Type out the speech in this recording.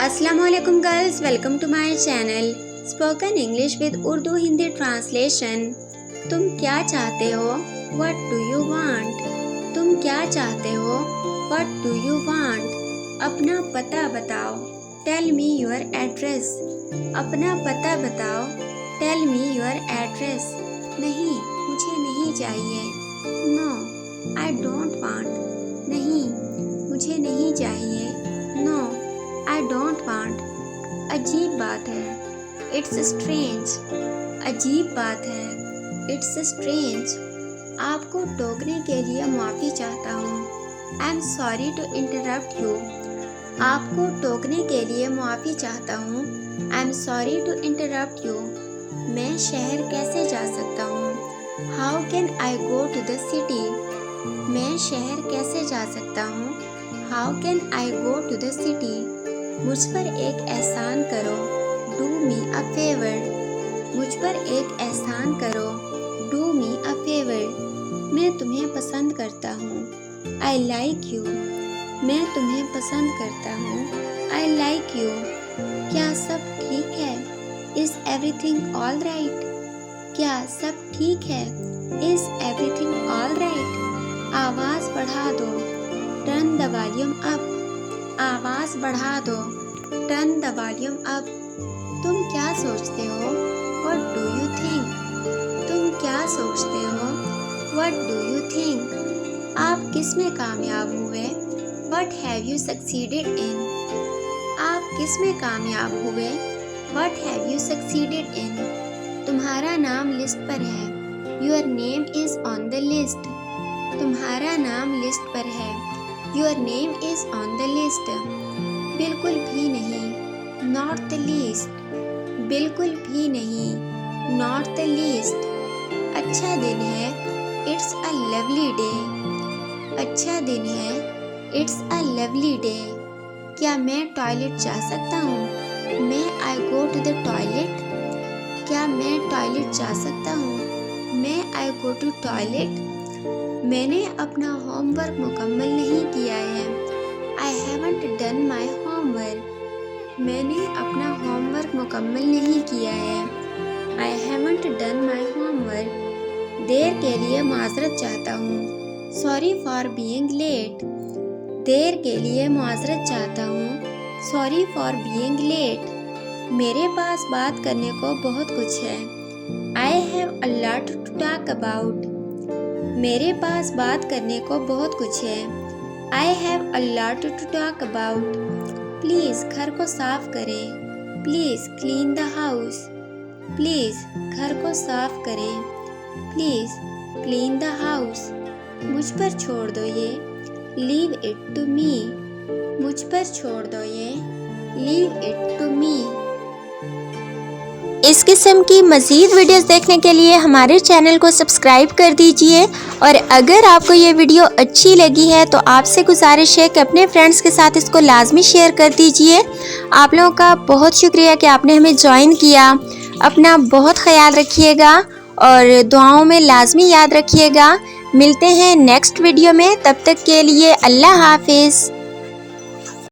अस्सलामुअलैकुम girls, welcome to my channel spoken English with Urdu Hindi translation. तुम क्या चाहते हो? What do you want? तुम क्या चाहते हो? What do you want? अपना पता बताओ। Tell me your address. अपना पता बताओ। Tell me your address. नहीं, मुझे नहीं चाहिए। No, I don't want. नहीं, मुझे नहीं चाहिए। No, I don't want. अजीब बात है। It's strange. अजीब बात है। It's strange. आपको टोकने के लिए माफ़ी चाहता हूँ। I am sorry to interrupt you. आपको टोकने के लिए माफ़ी चाहता हूँ। I am sorry to interrupt you. मैं शहर कैसे जा सकता हूँ? How can I go to the city? मैं शहर कैसे जा सकता हूँ? How can I go to the city? मुझ पर एक एहसान करो। Do me a favour. मुझ पर एक एहसान करो। Do me a favour. मैं तुम्हें पसंद करता हूँ। I like you. मैं तुम्हें पसंद करता हूँ। I like you. क्या सब ठीक है? Is everything all right? क्या सब ठीक है? Is everything all right? आवाज़ बढ़ा दो। Turn the volume up. आवाज़ बढ़ा दो। Turn the volume up. तुम क्या सोचते हो? What do you think? तुम क्या सोचते हो? What do you think? आप किस में कामयाब हुए? What have you succeeded in? आप किस में कामयाब हुए? What have you succeeded in? तुम्हारा नाम लिस्ट पर है। Your name is on the list. तुम्हारा नाम लिस्ट पर है। Your name is on the list. बिल्कुल भी नहीं। Not the least. बिल्कुल भी नहीं। Not the least. अच्छा दिन है। It's a lovely day. अच्छा दिन है। It's a lovely day. क्या मैं टॉयलेट जा सकता हूँ? May I go to the toilet? क्या मैं टॉयलेट जा सकता हूँ? May I go to toilet? मैंने अपना होमवर्क मुकम्मल नहीं किया है। I haven't done my homework. मैंने अपना होमवर्क मुकम्मल नहीं किया है। I haven't done my homework. देर के लिए माजरत चाहता हूँ। Sorry for being late. देर के लिए माजरत चाहता हूँ। Sorry for being late. मेरे पास बात करने को बहुत कुछ है। I have a lot to talk about. मेरे पास बात करने को बहुत कुछ है। I have a lot to talk about. Please घर को साफ करें। Please clean the house. Please घर को साफ करें। Please clean the house. मुझ पर छोड़ दो ये। Leave it to me. मुझ पर छोड़ दो ये। Leave it to me. इस किस्म की मज़ीद वीडियोस देखने के लिए हमारे चैनल को सब्सक्राइब कर दीजिए। और अगर आपको ये वीडियो अच्छी लगी है तो आपसे गुजारिश है कि अपने फ्रेंड्स के साथ इसको लाजमी शेयर कर दीजिए। आप लोगों का बहुत शुक्रिया कि आपने हमें ज्वाइन किया। अपना बहुत ख्याल रखिएगा और दुआओं में लाजमी याद रखिएगा। मिलते हैं नेक्स्ट वीडियो में, तब तक के लिए अल्लाह हाफिज़।